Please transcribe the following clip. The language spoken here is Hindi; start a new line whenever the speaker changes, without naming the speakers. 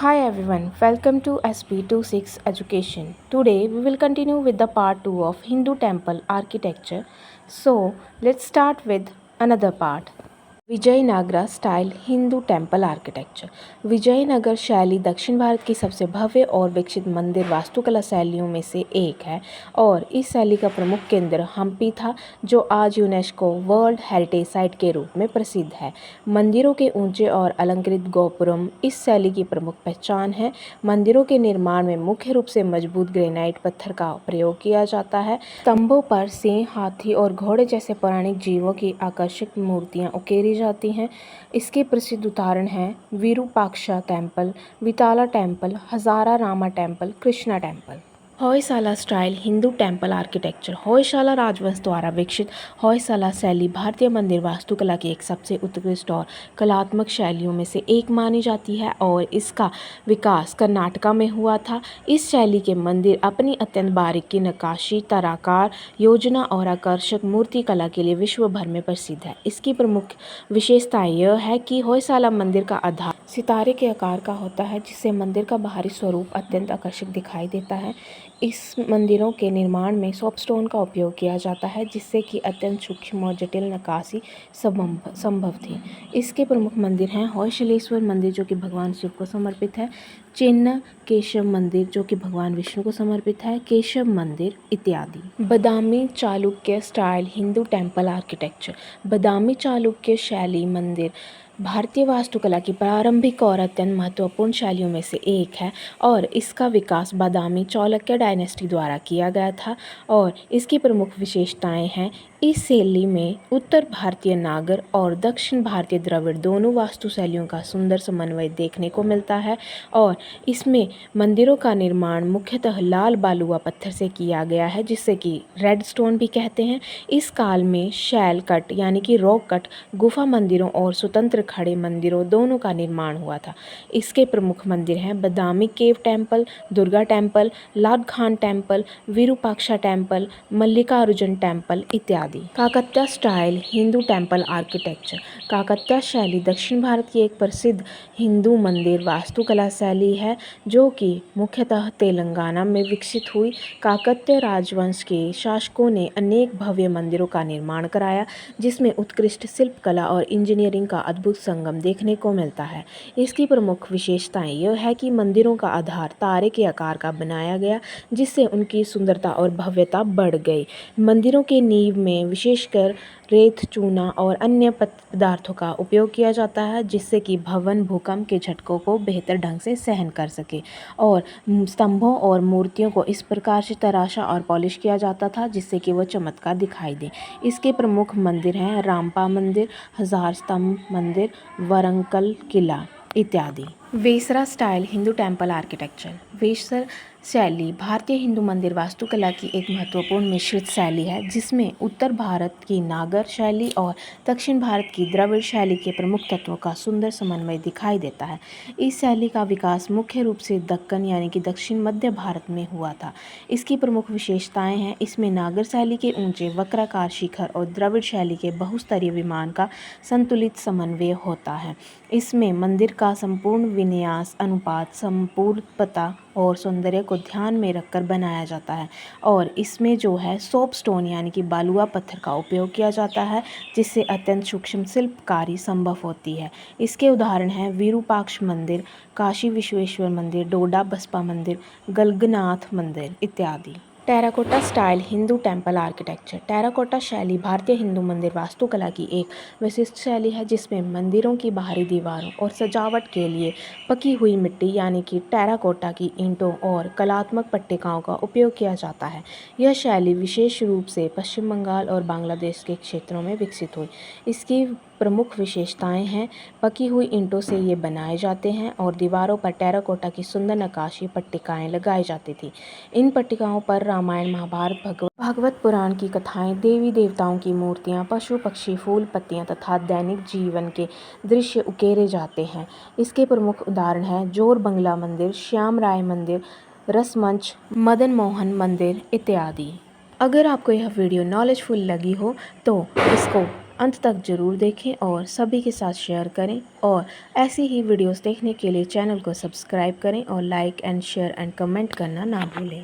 Hi everyone, welcome to SP26 Education. Today we will continue with the part 2 of Hindu temple architecture. So let's start with another part. Vijayanagara style Hindu temple architecture. Vijayanagar शैली दक्षिण भारत की सबसे भव्य और विकसित मंदिर वास्तुकला शैलियों में से एक है और इस शैली का प्रमुख केंद्र हम्पी था, जो आज यूनेस्को वर्ल्ड हेरिटेज साइट के रूप में प्रसिद्ध है। मंदिरों के ऊंचे और अलंकृत गोपुरम इस शैली की प्रमुख पहचान है। मंदिरों के निर्माण में मुख्य रूप से मजबूत ग्रेनाइट पत्थर का प्रयोग किया जाता है। स्तंभों पर सिंह, हाथी और घोड़े जैसे पौराणिक जीवों की आकर्षक मूर्तियां उकेरी जाती हैं। इसके प्रसिद्ध उदाहरण हैं Virupaksha temple, Vittala temple, Hazara Rama temple, Krishna temple. Hoysala style Hindu temple architecture. Hoysala राजवंश द्वारा विकसित होयसाला शैली भारतीय मंदिर वास्तुकला की एक सबसे उत्कृष्ट और कलात्मक शैलियों में से एक मानी जाती है और इसका विकास कर्नाटका में हुआ था। इस शैली के मंदिर अपनी अत्यंत बारीकी नक्काशी, तराकार योजना और आकर्षक मूर्ति कला के लिए विश्व भर में प्रसिद्ध है। इसकी प्रमुख विशेषता यह है कि होयसाला मंदिर का आधार सितारे के आकार का होता है, जिससे मंदिर का बाहरी स्वरूप अत्यंत आकर्षक दिखाई देता है। इस मंदिरों के निर्माण में सोपस्टोन का उपयोग किया जाता है, जिससे कि अत्यंत सूक्ष्म और जटिल नक्काशी संभव थी। इसके प्रमुख मंदिर हैं होयसलेश्वर मंदिर, जो कि भगवान शिव को समर्पित है, चिन्ह केशव मंदिर, जो कि भगवान विष्णु को समर्पित है, केशव मंदिर इत्यादि। Badami Chalukya style Hindu temple architecture. Badami Chalukya शैली मंदिर भारतीय वास्तुकला की प्रारंभिक और अत्यंत महत्वपूर्ण शैलियों में से एक है और इसका विकास बादामी चालुक्य डायनेस्टी द्वारा किया गया था और इसकी प्रमुख विशेषताएं हैं। इस शैली में उत्तर भारतीय नागर और दक्षिण भारतीय द्रविड़ दोनों वास्तु शैलियों का सुंदर समन्वय देखने को मिलता है और इसमें मंदिरों का निर्माण मुख्यतः लाल बालुआ पत्थर से किया गया है, जिससे कि रेड स्टोन भी कहते हैं। इस काल में शैल कट यानी कि रॉक कट गुफा मंदिरों और स्वतंत्र खड़े मंदिरों दोनों का निर्माण हुआ था। इसके प्रमुख मंदिर हैं बादामी केव टेम्पल, दुर्गा टेम्पल, लाड Khan temple, Virupaksha temple, Mallikarjun temple इत्यादि। काकत्या स्टाइल हिंदू टेम्पल आर्किटेक्चर। काकत्या शैली दक्षिण भारत की एक प्रसिद्ध हिंदू मंदिर वास्तुकला शैली है, जो कि मुख्यतः तेलंगाना में विकसित हुई। काकत्य राजवंश के शासकों ने अनेक भव्य मंदिरों का निर्माण कराया, जिसमें उत्कृष्ट शिल्पकला और इंजीनियरिंग का अद्भुत संगम देखने को मिलता है। इसकी प्रमुख विशेषताएं यह है कि मंदिरों का आधार तारे के आकार का बनाया गया, जिससे उनकी सुंदरता और भव्यता बढ़ गई। मंदिरों के नींव में विशेषकर रेत, चूना और अन्य पदार्थों का उपयोग किया जाता है, जिससे कि भवन भूकंप के झटकों को बेहतर ढंग से सहन कर सके और स्तंभों और मूर्तियों को इस प्रकार से तराशा और पॉलिश किया जाता था, जिससे कि वह चमत्कार दिखाई दे। इसके प्रमुख मंदिर हैं रामपा मंदिर, हजार स्तंभ मंदिर, वरंकल किला इत्यादि। Vesara style Hindu temple architecture. Vesara शैली भारतीय हिंदू मंदिर वास्तुकला की एक महत्वपूर्ण मिश्रित शैली है, जिसमें उत्तर भारत की नागर शैली और दक्षिण भारत की द्रविड़ शैली के प्रमुख तत्वों का सुंदर समन्वय दिखाई देता है। इस शैली का विकास मुख्य रूप से दक्कन यानी कि दक्षिण मध्य भारत में हुआ था। इसकी प्रमुख विशेषताएं हैं, इसमें नागर शैली के ऊंचे वक्राकार शिखर और द्रविड़ शैली के बहुस्तरीय विमान का संतुलित समन्वय होता है। इसमें मंदिर का संपूर्ण विन्यास अनुपात, संपूर्णता और सौंदर्य को ध्यान में रखकर बनाया जाता है और इसमें जो है सोपस्टोन यानी कि बालुआ पत्थर का उपयोग किया जाता है, जिससे अत्यंत सूक्ष्म शिल्पकारी संभव होती है। इसके उदाहरण हैं विरूपाक्ष मंदिर, काशी विश्वेश्वर मंदिर, डोडा बसपा मंदिर, गलगनाथ मंदिर इत्यादि। Terracotta style Hindu temple architecture. Terracotta शैली भारतीय हिंदू मंदिर वास्तुकला की एक विशिष्ट शैली है, जिसमें मंदिरों की बाहरी दीवारों और सजावट के लिए पकी हुई मिट्टी यानी कि टेराकोटा की ईंटों और कलात्मक पट्टिकाओं का उपयोग किया जाता है। यह शैली विशेष रूप से पश्चिम बंगाल और बांग्लादेश के क्षेत्रों में विकसित हुई। इसकी प्रमुख विशेषताएं हैं, पकी हुई ईंटों से ये बनाए जाते हैं और दीवारों पर टेराकोटा की सुंदर नक्काशी पट्टिकाएं लगाई जाती थी। इन पट्टिकाओं पर रामायण, महाभारत, भागवत पुराण की कथाएं, देवी देवताओं की मूर्तियां, पशु पक्षी, फूल पत्तियां तथा दैनिक जीवन के दृश्य उकेरे जाते हैं। इसके प्रमुख उदाहरण हैं जोर बंगला मंदिर, श्याम राय मंदिर, रसमंच, मदन मोहन मंदिर इत्यादि। अगर आपको यह वीडियो नॉलेजफुल लगी हो तो इसको अंत तक ज़रूर देखें और सभी के साथ शेयर करें और ऐसी ही वीडियोस देखने के लिए चैनल को सब्सक्राइब करें और like and share and comment करना ना भूलें।